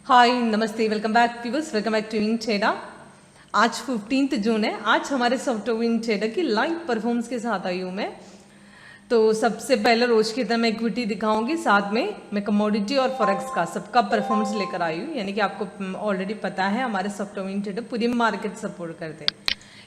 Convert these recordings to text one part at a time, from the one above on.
हाय नमस्ते, welcome back viewers, welcome back to Win Trader. आज 15 जून है। आज हमारे सॉफ्टवेयर विन ट्रेडर की लाइव परफॉर्मेंस के साथ आई हूँ मैं। तो सबसे पहले रोज की तरह मैं इक्विटी दिखाऊंगी, साथ में मैं कमोडिटी और फॉरेक्स का सबका परफॉर्मेंस लेकर आई हूँ। यानी कि आपको ऑलरेडी पता है हमारे सॉफ्टवेयर विन ट्रेडर पूरी मार्केट सपोर्ट करते हैं।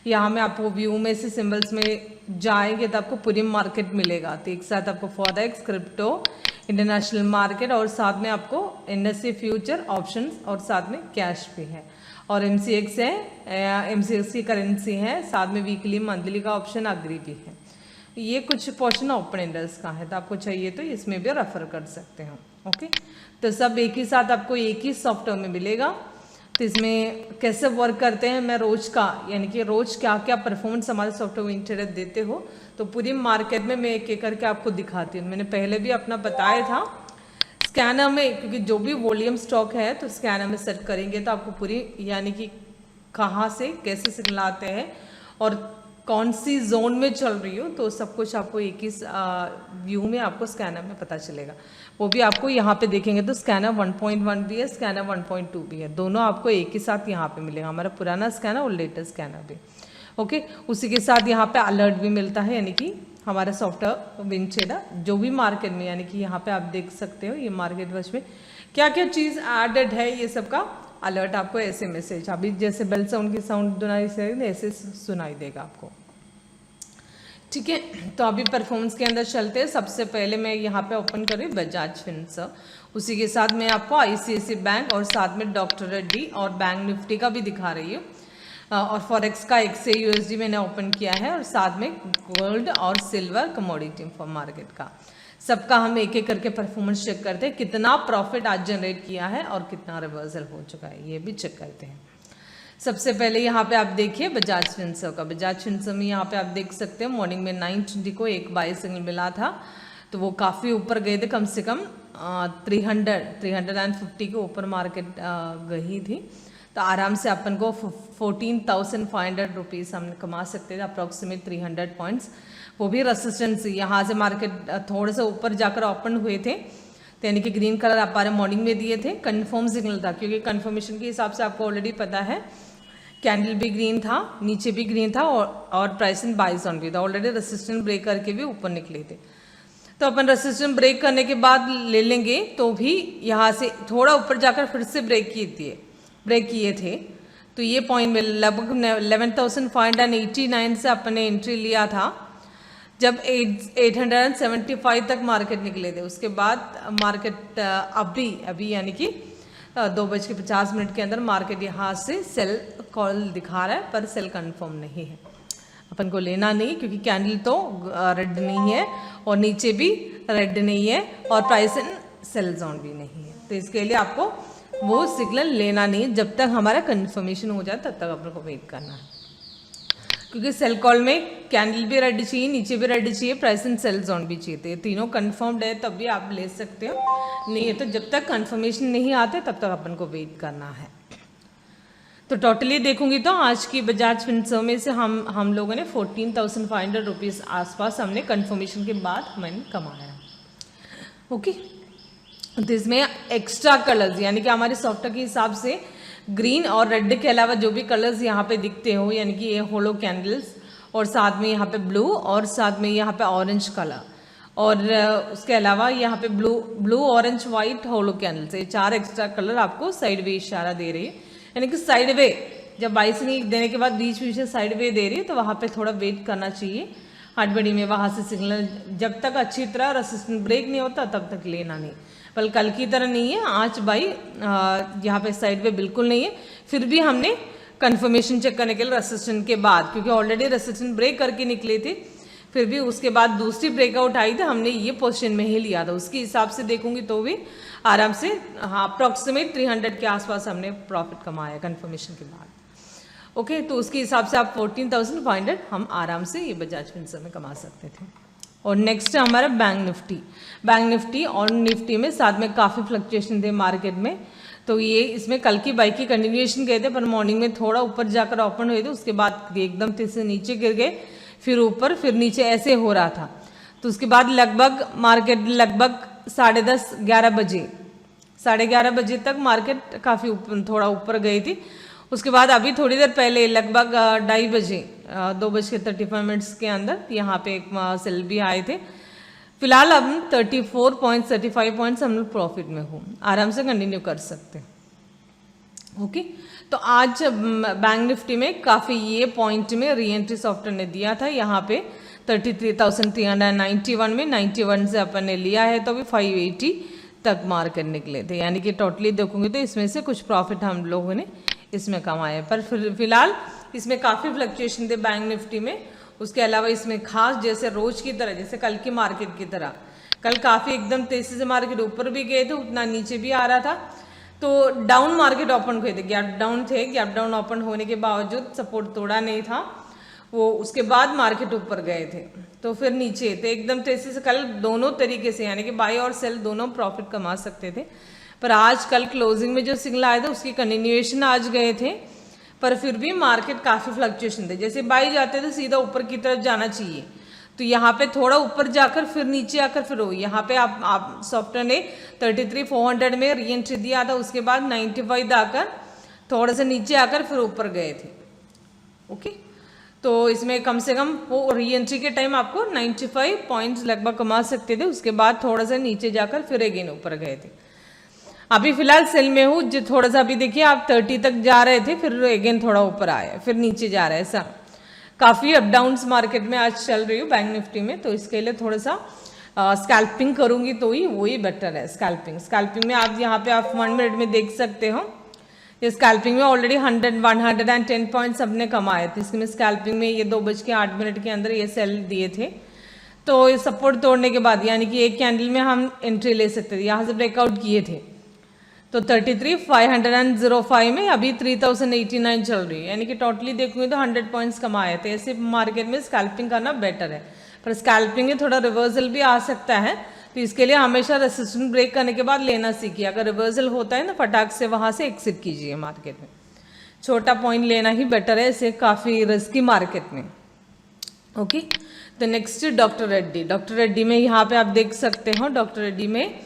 यहाँ में आपको व्यू में से सिंबल्स में जाएंगे तो आपको पूरी मार्केट मिलेगा। तो एक साथ आपको फॉरेक्स, क्रिप्टो, इंटरनेशनल मार्केट और साथ में आपको इंडस्ट्री फ्यूचर ऑप्शंस और साथ में कैश भी है और MCX है, MCX की करेंसी है, साथ में वीकली मंथली का ऑप्शन अग्री भी है। ये कुछ पोर्शन ओपन इंडेक्स का है, तो आपको चाहिए तो इसमें भी रेफर कर सकते हो। ओके, तो सब एक ही साथ आपको एक ही सॉफ्टवेयर में मिलेगा। तो इसमें कैसे वर्क करते हैं, मैं रोज का यानी कि रोज क्या क्या परफॉर्मेंस हमारे सॉफ्टवेयर इंटरेस्ट देते हो तो पूरी मार्केट में मैं एक एक करके आपको दिखाती हूँ। मैंने पहले भी अपना बताया था स्कैनर में, क्योंकि जो भी वॉल्यूम स्टॉक है तो स्कैनर में सेट करेंगे तो आपको पूरी यानी कि कहाँ से कैसे सिग्नल आते हैं और कौन सी जोन में चल रही हो, तो सब कुछ आपको एक ही व्यू में आपको स्कैनर में पता चलेगा। वो भी आपको यहाँ पे देखेंगे तो स्कैनर 1.1 भी है, स्कैनर 1.2 भी है, दोनों आपको एक ही साथ यहाँ पे मिलेगा, हमारा पुराना स्कैनर और लेटेस्ट स्कैनर भी। ओके, उसी के साथ यहाँ पे अलर्ट भी मिलता है, यानी कि हमारा सॉफ्टवेयर विन ट्रेडर जो भी मार्केट में, यानी कि यहाँ पे आप देख सकते हो ये मार्केट वॉच में क्या क्या चीज़ एडेड है, ये सब का अलर्ट आपको ऐसे मैसेज अभी जैसे बेल साउंड की साउंड ऐसे सुनाई देगा आपको। ठीक है, तो अभी परफॉर्मेंस के अंदर चलते हैं। सबसे पहले मैं यहाँ पे ओपन कर रही हूँ बजाज फिनसर्व, उसी के साथ मैं आपको ICICI बैंक और साथ में डॉक्टर रेड्डी और बैंक निफ्टी का भी दिखा रही हूँ और फॉरेक्स का XA USD मैंने ओपन किया है और साथ में गोल्ड और सिल्वर कमोडिटी फॉर मार्केट का सबका हम एक एक करके परफॉर्मेंस चेक करते हैं, कितना प्रॉफिट आज जनरेट किया है और कितना रिवर्सल हो चुका है ये भी चेक करते हैं। सबसे पहले यहाँ पे आप देखिए बजाज फिनसर्व का। बजाज फिनसर्व में यहाँ पे आप देख सकते हैं मॉर्निंग में 920 को एक बाई सिग्नल मिला था, तो वो काफ़ी ऊपर गए थे, कम से कम 350 के ऊपर मार्केट गई थी। तो आराम से अपन को 14,500 रुपीज़ हम कमा सकते थे, अप्रॉक्सीमेट 300 पॉइंट्स। वो भी रेसिस्टेंस यहाँ से मार्केट थोड़े से ऊपर जाकर ओपन हुए थे, तो यानी कि ग्रीन कलर आप मॉर्निंग में दिए थे, कंफर्म सिग्नल था, क्योंकि कंफर्मेशन के हिसाब से आपको ऑलरेडी पता है कैंडल भी ग्रीन था, नीचे भी ग्रीन था और प्राइस इन बाई जोन भी था। ऑलरेडी रेसिस्टेंस ब्रेक करके भी ऊपर निकले थे, तो अपन रेसिस्टेंस ब्रेक करने के बाद ले लेंगे, तो भी यहाँ से थोड़ा ऊपर जाकर फिर से ब्रेक किए थे। तो ये पॉइंट में लगभग 11,589 से अपन ने एंट्री लिया था जब 875 तक मार्केट निकले थे। उसके बाद मार्केट अभी यानी कि 2:50 के अंदर मार्केट यहाँ से सेल कॉल दिखा रहा है, पर सेल कंफर्म नहीं है, अपन को लेना नहीं, क्योंकि कैंडल तो रेड नहीं है और नीचे भी रेड नहीं है और प्राइस इन सेल जोन भी नहीं है। तो इसके लिए आपको वो सिग्नल लेना नहीं, जब तक हमारा कंफर्मेशन हो जाए तब तक अपन को वेट करना है, क्योंकि सेल कॉल में कैंडल भी रेड चाहिए, नीचे भी रेड चाहिए, प्राइस इन सेल जोन भी चाहिए, तीनों कंफर्म्ड है तब भी आप ले सकते हो, नहीं है तो जब तक कंफर्मेशन नहीं आते तब तक अपन को वेट करना है। तो टोटली देखूंगी तो आज की बजाज फिनसर्व में से हम लोगों ने 14,500 रुपीज़ आसपास हमने कंफर्मेशन के बाद मैंने कमाया। ओके, तो इसमें एक्स्ट्रा कलर्स यानी कि हमारे सॉफ्टवेयर के हिसाब से ग्रीन और रेड के अलावा जो भी कलर्स यहाँ पे दिखते हो, यानी कि ये होलो कैंडल्स और साथ में यहाँ पे ब्लू और साथ में यहाँ पे ऑरेंज कलर और उसके अलावा यहाँ पे ब्लू ऑरेंज वाइट होलो कैंडल्स, ये 4 एक्स्ट्रा कलर आपको साइड वे इशारा दे रही है। यानी कि साइड वे जब बाइस नहीं देने के बाद बीच बीच में साइड वे दे रही है, तो वहाँ पे थोड़ा वेट करना चाहिए हड़बड़ी में, वहाँ से सिग्नल जब तक अच्छी तरह रेसिस्टेंस ब्रेक नहीं होता तब तक लेना नहीं। पर कल की तरह नहीं है, आज भाई यहाँ पे साइड वे बिल्कुल नहीं है, फिर भी हमने कंफर्मेशन चेक करने के लिए रेसिस्टेंस के बाद, क्योंकि ऑलरेडी रेसिस्टेंस ब्रेक करके निकले थे, फिर भी उसके बाद दूसरी ब्रेकआउट आई थी, हमने ये पोजीशन में ही लिया था। उसके हिसाब से देखूंगी तो भी आराम से अप्रॉक्सीमेट 300 के आसपास हमने प्रॉफिट कमाया कंफर्मेशन के बाद। ओके, तो उसके हिसाब से आप 14,500 हम आराम से ये बजाज फिनसर्व में कमा सकते थे। और नेक्स्ट है हमारा बैंक निफ्टी और निफ्टी में साथ में काफ़ी फ्लक्चुएशन थे मार्केट में, तो ये इसमें कल की बाई की कंटिन्यूएशन गए थे, पर मॉर्निंग में थोड़ा ऊपर जाकर ओपन हुए थे, उसके बाद एकदम से नीचे गिर गए, फिर ऊपर फिर नीचे ऐसे हो रहा था। तो उसके बाद लगभग मार्केट लगभग 10:30 11 बजे 11:30 बजे तक मार्केट काफ़ी थोड़ा ऊपर गई थी। उसके बाद अभी थोड़ी देर पहले लगभग 2:30 बजे 2:35 के अंदर यहाँ पे एक सेल भी आए थे। फिलहाल अब 34.35 पॉइंट्स हम लोग प्रॉफिट में हो, आराम से कंटिन्यू कर सकते हैं। ओके, तो आज बैंक निफ्टी में काफ़ी ये पॉइंट में री एंट्री सॉफ्टवेयर ने दिया था। यहाँ पे 33,391 में 91 से अपन ने लिया है, तो अभी 580 तक मार्केट निकले थे। यानी कि टोटली देखोगे तो इसमें से कुछ प्रॉफिट हम लोगों ने इसमें कमाया, पर फिलहाल इसमें काफ़ी फ्लक्चुएशन थे बैंक निफ्टी में। उसके अलावा इसमें खास जैसे रोज की तरह, जैसे कल की मार्केट की तरह, कल काफ़ी एकदम तेजी से मार्केट ऊपर भी गए थे, उतना नीचे भी आ रहा था। तो डाउन मार्केट ओपन हुए थे, गैप डाउन थे, गैप डाउन ओपन होने के बावजूद सपोर्ट तोड़ा नहीं था वो। उसके बाद मार्केट ऊपर गए थे, तो फिर नीचे थे एकदम तेजी से। कल दोनों तरीके से यानी कि बाय और सेल दोनों प्रॉफिट कमा सकते थे, पर आज कल क्लोजिंग में जो सिग्नल आए थे उसकी कंटिन्यूएशन आज गए थे, पर फिर भी मार्केट काफ़ी फ्लक्चुएशन थे। जैसे बाई जाते थे सीधा ऊपर की तरफ जाना चाहिए, तो यहाँ पे थोड़ा ऊपर जाकर फिर नीचे आकर फिर हो, यहाँ पे आप सॉफ्टवेयर ने 33,400 में री एंट्री दिया था, उसके बाद 95 आकर थोड़ा सा नीचे आकर फिर ऊपर गए थे। ओके, तो इसमें कम से कम वो री एंट्री के टाइम आपको 95 पॉइंट्स लगभग कमा सकते थे, उसके बाद थोड़ा सा नीचे जाकर फिर अगेन ऊपर गए थे। अभी फिलहाल सेल में हूँ, जो थोड़ा सा अभी देखिए आप 30 तक जा रहे थे, फिर अगेन थोड़ा ऊपर आया, फिर नीचे जा रहा है। ऐसा काफ़ी अप डाउन्स मार्केट में आज चल रही हूँ बैंक निफ्टी में, तो इसके लिए थोड़ा सा स्कैल्पिंग करूँगी तो ही वही बेटर है। स्कैल्पिंग में आप यहाँ पे आप 1 मिनट में देख सकते हो, ये स्कैल्पिंग में ऑलरेडी 110 पॉइंट्स हमने कमाए थे। इसमें स्कैल्पिंग में ये 2:08 के अंदर ये सेल दिए थे, तो ये सपोर्ट तोड़ने के बाद यानी कि एक कैंडल में हम एंट्री ले सकते थे, यहाँ से ब्रेकआउट किए थे। तो 33,505 में अभी 3,089 चल रही है, यानी कि टोटली देखूंगे तो 100 पॉइंट्स कमाए थे। ऐसे मार्केट में स्कैल्पिंग करना बेटर है, पर स्कैल्पिंग में थोड़ा रिवर्सल भी आ सकता है, तो इसके लिए हमेशा रेसिस्टेंस ब्रेक करने के बाद लेना सीखिए। अगर रिवर्सल होता है ना, फटाक से वहाँ से एक्सिट कीजिए मार्केट में। छोटा पॉइंट लेना ही बेटर है, इसे काफ़ी रिस्की मार्केट में। ओके, तो नेक्स्ट डॉक्टर रेड्डी में यहाँ पे आप देख सकते हो, डॉक्टर रेड्डी में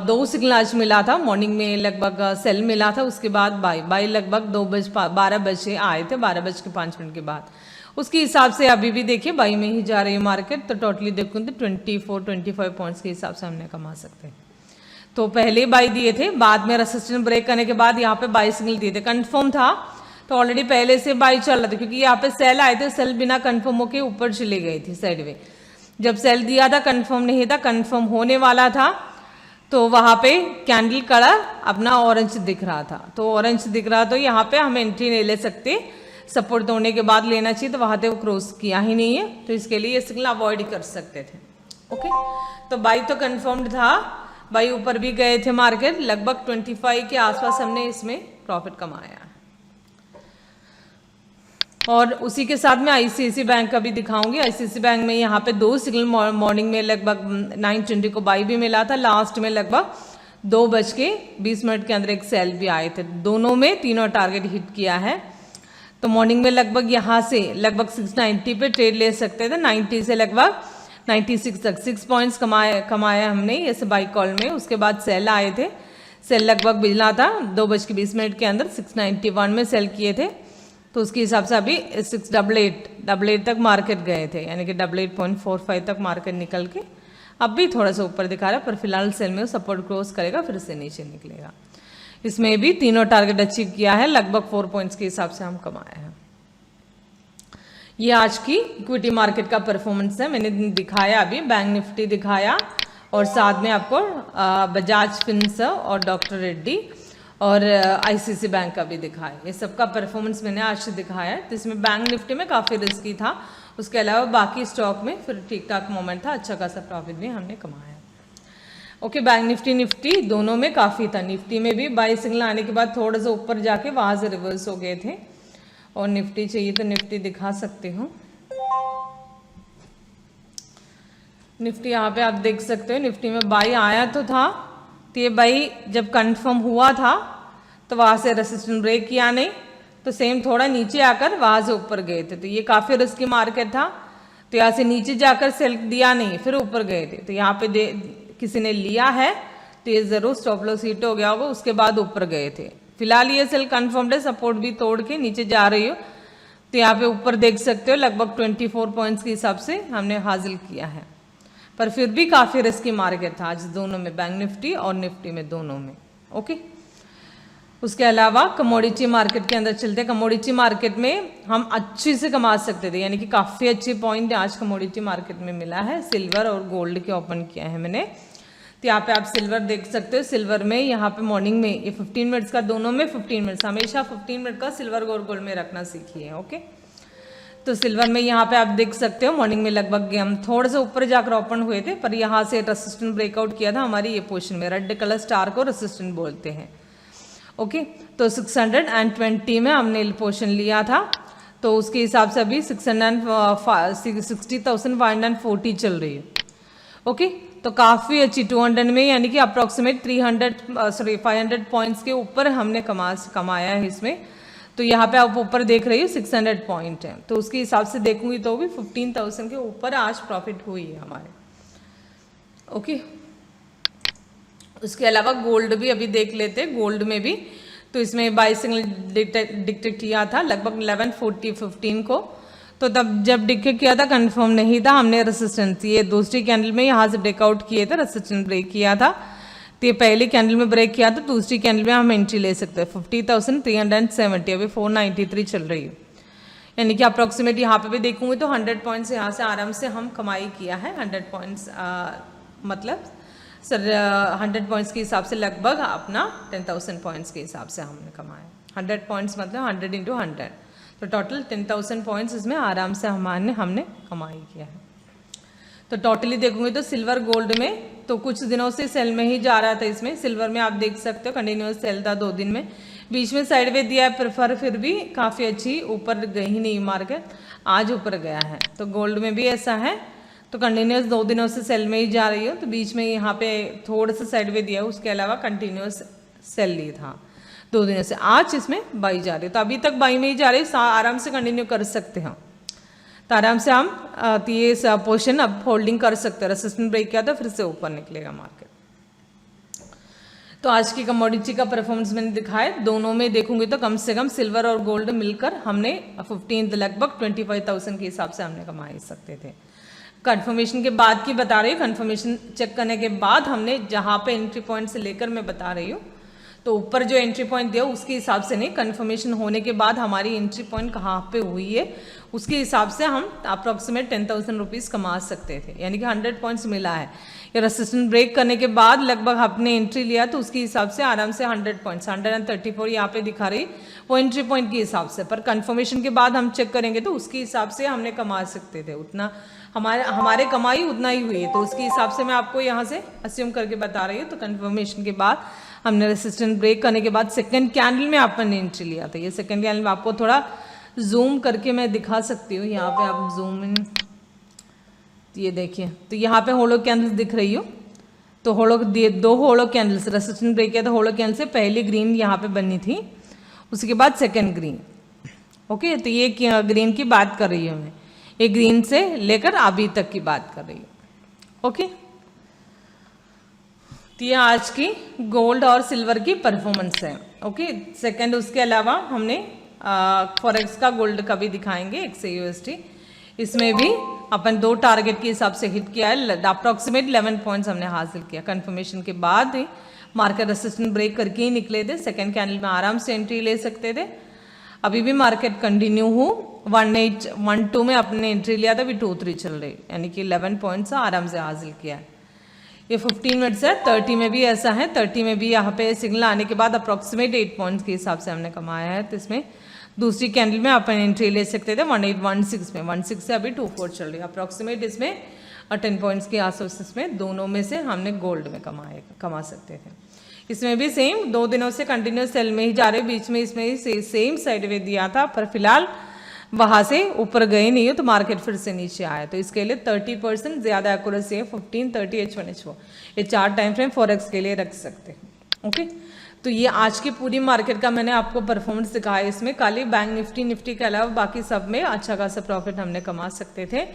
2 सिग्नल आज मिला था। मॉर्निंग में लगभग सेल मिला था, उसके बाद बाय लगभग 12 बजे आए थे, 12:05 के बाद। उसके हिसाब से अभी भी देखिए बाई में ही जा रही है मार्केट, तो टोटली देखूँ तो 24-25 पॉइंट्स के हिसाब से हमने कमा सकते हैं। तो पहले बाई दिए थे, बाद में रेसिस्टेंस ब्रेक करने के बाद यहाँ पे बाई सिग्नल दिए थे, कंफर्म था, तो ऑलरेडी पहले से बाई चल रहा था, क्योंकि यहाँ पे सेल आए थे, सेल बिना कंफर्म होके ऊपर चले गई थी साइडवे। जब सेल दिया था कंफर्म नहीं था, कंफर्म होने वाला था, तो वहाँ पे कैंडल कलर अपना ऑरेंज दिख रहा था, तो ऑरेंज दिख रहा, तो यहाँ पे हम एंट्री नहीं ले सकते, सपोर्ट तोड़ने के बाद लेना चाहिए, तो वहाँ पे वो क्रॉस किया ही नहीं है, तो इसके लिए ये सिग्नल अवॉइड कर सकते थे। ओके, तो बाई तो कंफर्म्ड था, बाई ऊपर भी गए थे मार्केट, लगभग 25 के आसपास हमने इसमें प्रॉफिट कमाया। और उसी के साथ में आईसीआईसी बैंक का भी दिखाऊंगी। आईसीआईसी बैंक में यहाँ पे 2 सिग्नल मॉर्निंग में लगभग 9:20 को बाई भी मिला था, लास्ट में लगभग 2:20 के अंदर एक सेल भी आए थे, दोनों में तीनों टारगेट हिट किया है। तो मॉर्निंग में लगभग यहाँ से लगभग 690 पे ट्रेड ले सकते थे, 90 से लगभग 96 तक 6 पॉइंट्स कमाया हमने ऐसे बाई कॉल में। उसके बाद सेल आए थे, सेल लगभग मिला था 2:20 के अंदर, 691 में सेल किए थे, तो उसके हिसाब से अभी 688 तक मार्केट गए थे, यानी कि 88.45 तक मार्केट निकल के अब भी थोड़ा सा ऊपर दिखा रहा है, पर फिलहाल सेल में सपोर्ट क्रॉस करेगा, फिर से नीचे निकलेगा। इसमें भी तीनों टारगेट अचीव किया है, लगभग 4 पॉइंट्स के हिसाब से हम कमाए हैं। ये आज की इक्विटी मार्केट का परफॉर्मेंस है, मैंने दिखाया अभी, बैंक निफ्टी दिखाया और साथ में आपको बजाज फिनसर्व और डॉक्टर रेड्डी और आईसीआईसी बैंक का भी दिखाया। ये सबका परफॉर्मेंस मैंने आज से दिखाया है। तो इसमें बैंक निफ्टी में काफ़ी रिस्की था, उसके अलावा बाकी स्टॉक में फिर ठीक ठाक मोमेंट था, अच्छा खासा प्रॉफिट भी हमने कमाया। ओके, बैंक निफ्टी दोनों में काफ़ी था। निफ्टी में भी बाई सिग्नल आने के बाद थोड़ा सा ऊपर जाके वहाँ से रिवर्स हो गए थे, और निफ्टी चाहिए तो निफ्टी दिखा सकते हो। निफ्टी यहाँ पे आप देख सकते हो, निफ्टी में बाई आया तो था, तो ये बाई जब कंफर्म हुआ था तो वहाँ से रेसिस्टेंस ब्रेक किया नहीं, तो सेम थोड़ा नीचे आकर वहाँ से ऊपर गए थे, तो ये काफ़ी रिस्की मार्केट था। तो यहाँ से नीचे जाकर सेल दिया नहीं, फिर ऊपर गए थे, तो यहाँ पे किसी ने लिया है तो ये जरूर स्टॉप लॉस हिट हो गया होगा, उसके बाद ऊपर गए थे। फिलहाल ये सेल कंफर्म्ड है, सपोर्ट भी तोड़ के नीचे जा रही हो, तो यहाँ पे ऊपर देख सकते हो लगभग 24 पॉइंट्स के हिसाब से हमने हासिल किया है, पर फिर भी काफ़ी रिस्की मार्केट था आज दोनों में, बैंक निफ्टी और निफ्टी में दोनों में। ओके, उसके अलावा कमोडिटी मार्केट के अंदर चलते हैं। कमोडिटी मार्केट में हम अच्छे से कमा सकते थे, यानी कि काफ़ी अच्छे पॉइंट आज कमोडिटी मार्केट में मिला है। सिल्वर और गोल्ड के ओपन किया है मैंने, तो यहाँ पे आप सिल्वर देख सकते हो। सिल्वर में यहाँ पे मॉर्निंग में ये 15 मिनट्स का, दोनों में 15 मिनट्स, हमेशा 15 मिनट का सिल्वर और गोल्ड में रखना सीखिए। ओके, तो सिल्वर में यहाँ पे आप देख सकते हो मॉर्निंग में लगभग हम थोड़ा सा ऊपर जाकर ओपन हुए थे, पर यहाँ से रेसिस्टेंट ब्रेकआउट किया था हमारी ये पोजीशन में, रेड कलर स्टार को रेसिस्टेंट बोलते हैं। ओके, तो 620 में हमने पोजीशन लिया था, तो उसके हिसाब से अभी 60,540 चल रही है। ओके, तो काफ़ी अच्छी 200 में, यानी कि अप्रॉक्सीमेट 500 पॉइंट्स के ऊपर हमने कमाया है इसमें। तो यहाँ पे आप ऊपर देख रही हो 600 पॉइंट है, तो उसके हिसाब से देखूंगी तो भी 15,000 के ऊपर आज प्रॉफिट हुई है हमारे। ओके, उसके अलावा गोल्ड भी अभी देख लेते हैं। गोल्ड में भी तो इसमें बाई सिग्नल डिक्टेट किया था लगभग 11:40-15 को, तो तब जब डिक्टेट किया था कंफर्म नहीं था, हमने रेसिस्टेंस ये दूसरी कैंडल में यहाँ से ब्रेकआउट किए थे, रेसिस्टेंस ब्रेक किया था, तो ये पहली कैंडल में ब्रेक किया, तो दूसरी कैंडल में हम एंट्री ले सकते हैं 50,370, अभी 493 चल रही है, यानी कि अप्रॉक्सीमेट यहाँ पे भी देखूंगी तो 100 पॉइंट्स यहाँ से आराम से हम कमाई किया है। 100 पॉइंट्स मतलब सर 100 पॉइंट्स के हिसाब से लगभग अपना 10,000 पॉइंट्स के हिसाब से हमने कमाया। 100 पॉइंट्स मतलब 100 × 100, तो टोटल 10,000 पॉइंट्स इसमें आराम से हमने कमाई किया है। तो टोटली देखूंगे तो सिल्वर गोल्ड में तो कुछ दिनों से सेल में ही जा रहा था। इसमें सिल्वर में आप देख सकते हो कंटिन्यूस सेल था 2 दिन में, बीच में साइडवेज दिया प्रेफर, फिर भी काफ़ी अच्छी ऊपर गई नहीं मार्केट, आज ऊपर गया है। तो गोल्ड में भी ऐसा है, तो कंटिन्यूस 2 दिनों से सेल में ही जा रही हो, तो बीच में यहाँ पे थोड़ा सा साइडवेज दिया, उसके अलावा कंटिन्यूस सेल ली था 2 दिनों से, आज इसमें बाई जा रही है, तो अभी तक बाई में ही जा रही है, आराम से कंटिन्यू कर सकते हैं। तो आराम से हम ये पोर्शन अब होल्डिंग कर सकते हैं। रेसिस्टेंस ब्रेक किया तो फिर से ऊपर निकलेगा मार्केट। तो आज की कमोडिटी का परफॉर्मेंस मैंने दिखाया, दोनों में देखूंगी तो कम से कम सिल्वर और गोल्ड मिलकर हमने 15 लगभग 25,000 के हिसाब से हमने कमा सकते थे। कंफर्मेशन के बाद की बता रही हूँ, कंफर्मेशन चेक करने के बाद हमने जहाँ पे एंट्री पॉइंट से लेकर मैं बता रही हूँ, तो ऊपर जो एंट्री पॉइंट दिया उसके हिसाब से नहीं, कंफर्मेशन होने के बाद हमारी एंट्री पॉइंट कहाँ पे हुई है उसके हिसाब से हम अप्रॉक्सीमेट 10,000 रुपीज़ कमा सकते थे, यानी कि 100 पॉइंट्स मिला है। या रेसिस्टेंस ब्रेक करने के बाद लगभग आपने एंट्री लिया तो उसके हिसाब से आराम से 100 पॉइंट्स 134 यहाँ पे दिखा रही वो एंट्री पॉइंट के हिसाब से, पर कंफर्मेशन के बाद हम चेक करेंगे तो उसके हिसाब से हमने कमा सकते थे, उतना हमारे कमाई उतना ही हुई है। तो उसके हिसाब से मैं आपको यहाँ से अस्यूम करके बता रही हूँ। तो कंफर्मेशन के बाद हमने रेसिस्टेंस ब्रेक करने के बाद सेकंड कैंडल में आपने एंट्री लिया था। ये सेकंड कैंडल में आपको थोड़ा जूम करके मैं दिखा सकती हूँ, यहाँ पे आप जूम इन, ये देखिए, तो यहाँ पे होलो कैंडल्स दिख रही हो, तो दो होलो कैंडल्स रेसिस्टेंस ब्रेक किया था होलो कैंडल से, पहली ग्रीन यहाँ पे बनी थी, उसके बाद सेकेंड ग्रीन। ओके, तो ये ग्रीन की बात कर रही हूँ मैं, ये ग्रीन से लेकर अभी तक की बात कर रही हूँ। ओके, तो ये आज की गोल्ड और सिल्वर की परफॉर्मेंस है। ओके, सेकंड उसके अलावा हमने फॉरेक्स का गोल्ड का भी दिखाएंगे, XAUSD, इसमें भी अपन 2 टारगेट के हिसाब से हिट किया है, अप्रॉक्सीमेट 11 पॉइंट्स हमने हासिल किया। कंफर्मेशन के बाद ही मार्केट रेसिस्टेंस ब्रेक करके ही निकले थे, सेकंड कैंडल में आराम से एंट्री ले सकते थे। अभी भी मार्केट कंटिन्यू हो 1812 में अपने एंट्री लिया था, अभी 23 चल रही, यानी कि 11 पॉइंट्स आराम से हासिल किया है। ये 15 मिनट्स है, 30 में भी ऐसा है, 30 में भी यहाँ पे सिग्नल आने के बाद अप्रॉक्सीमेट 8 पॉइंट्स के हिसाब से हमने कमाया है। तो इसमें दूसरी कैंडल में अपन एंट्री ले सकते थे 1816 में, 16 से अभी 24 चल रही है, अप्रॉक्सीमेट इसमें 10 पॉइंट्स के आसपास इसमें दोनों में से हमने गोल्ड में कमा सकते थे। इसमें भी सेम 2 दिनों से कंटिन्यूस सेल में ही जा रहे, बीच में इसमें ही सेम साइडवे दिया था, पर फिलहाल वहाँ से ऊपर गए नहीं हो तो मार्केट फिर से नीचे आया। तो इसके लिए 30% ज़्यादा एक्यूरेसी है, 15, 30, H1, H4, ये 4 टाइम फ्रेम फॉरेक्स के लिए रख सकते हैं। ओके, तो ये आज की पूरी मार्केट का मैंने आपको परफॉर्मेंस दिखाया। इसमें खाली बैंक निफ्टी के अलावा बाकी सब में अच्छा खासा प्रॉफिट हमने कमा सकते थे।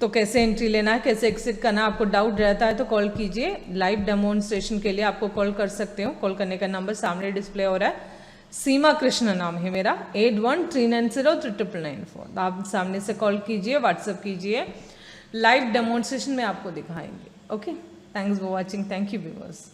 तो कैसे एंट्री लेना है, कैसे एग्जिट करना है, आपको डाउट रहता है तो कॉल कीजिए। लाइव डेमोन्स्ट्रेशन के लिए आपको कॉल कर सकते हो। कॉल करने का नंबर सामने डिस्प्ले हो रहा है। सीमा कृष्ण नाम है मेरा, 8139039994। आप सामने से कॉल कीजिए, व्हाट्सएप कीजिए, लाइव डेमोन्स्ट्रेशन में आपको दिखाएंगे। Okay, thanks for watching. Thank you viewers.